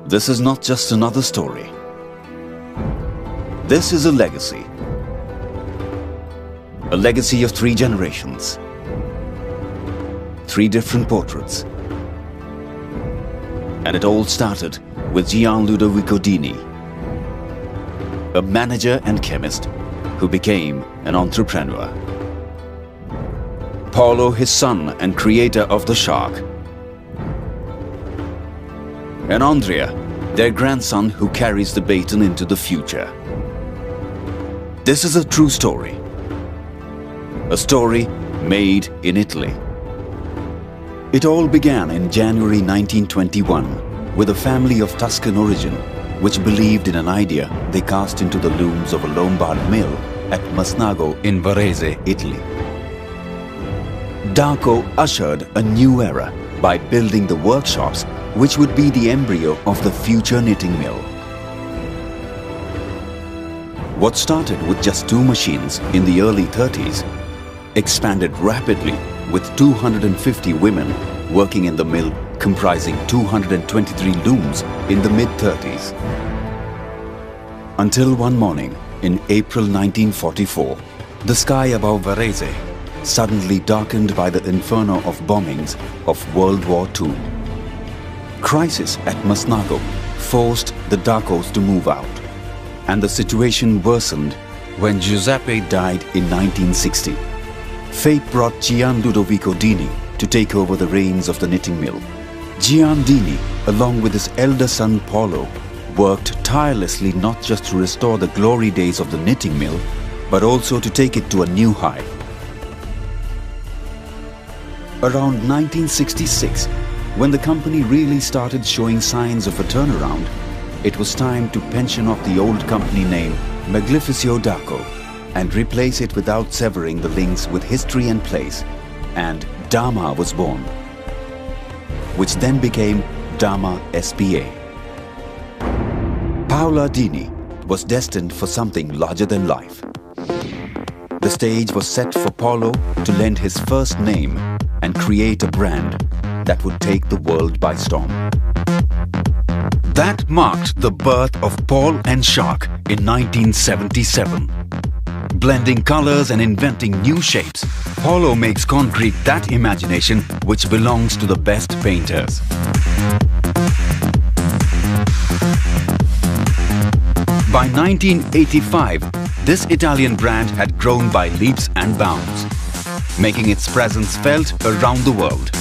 This is not just another story. This is a legacy. A legacy of 3 generations. 3 different portraits. And it all started with Gian Ludovico Dini, a manager and chemist who became an entrepreneur. Paulo, his son and creator of the Shark. And Andrea, their grandson who carries the baton into the future. This is a true story. A story made in Italy. It all began in January 1921 with a family of Tuscan origin which believed in an idea they cast into the looms of a Lombard mill at Masnago in Varese, Italy. Daco ushered a new era by building the workshops which would be the embryo of the future knitting mill. What started with just 2 machines in the early 30s expanded rapidly with 250 women working in the mill comprising 223 looms in the mid-30s. Until one morning in April 1944, the sky above Varese suddenly darkened by the inferno of bombings of World War II. Crisis at Masnago forced the Dacos to move out, and the situation worsened when Giuseppe died in 1960. Fate brought Gian Ludovico Dini to take over the reins of the knitting mill. Gian Dini, along with his elder son Paulo, worked tirelessly not just to restore the glory days of the knitting mill, but also to take it to a new high. Around 1966, when the company really started showing signs of a turnaround, it was time to pension off the old company name Maglificio Daco and replace it without severing the links with history and place, and Dama was born, which then became Dama S.p.A. Paola Dini was destined for something larger than life. The stage was set for Paulo to lend his first name and create a brand that would take the world by storm. That marked the birth of Paul and Shark in 1977. Blending colors and inventing new shapes, Paulo makes concrete that imagination which belongs to the best painters. By 1985, this Italian brand had grown by leaps and bounds, making its presence felt around the world.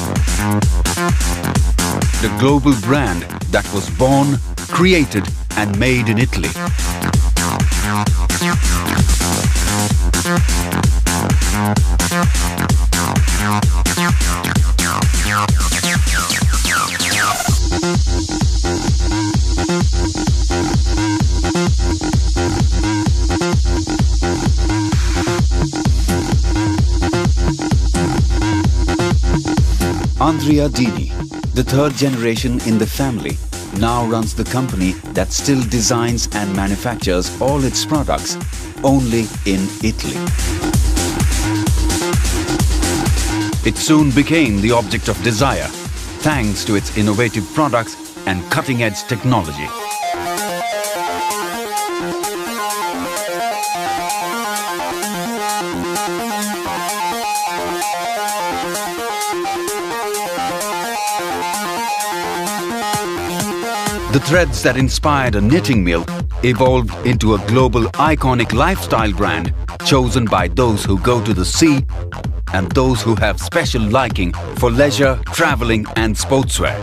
The global brand that was born, created and made in Italy. Andrea Dini, the 3rd generation in the family, now runs the company that still designs and manufactures all its products only in Italy. It soon became the object of desire thanks to its innovative products and cutting-edge technology. The threads that inspired a knitting mill evolved into a global iconic lifestyle brand chosen by those who go to the sea and those who have special liking for leisure, traveling and sportswear.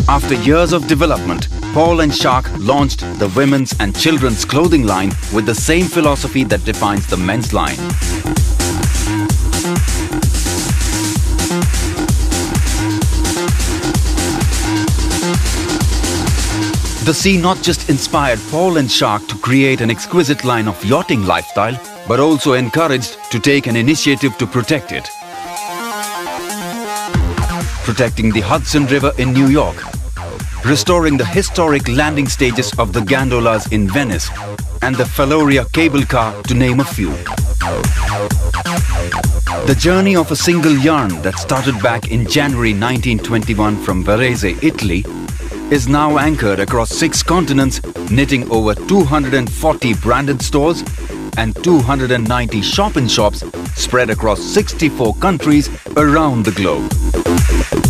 After years of development, Paul and Shark launched the women's and children's clothing line with the same philosophy that defines the men's line. The sea not just inspired Paul and Shark to create an exquisite line of yachting lifestyle, but also encouraged to take an initiative to protect it. Protecting the Hudson River in New York, restoring the historic landing stages of the gondolas in Venice, and the Faloria cable car, to name a few. The journey of a single yarn that started back in January 1921 from Varese, Italy, is now anchored across 6 continents, knitting over 240 branded stores and 290 shop-in-shops spread across 64 countries around the globe.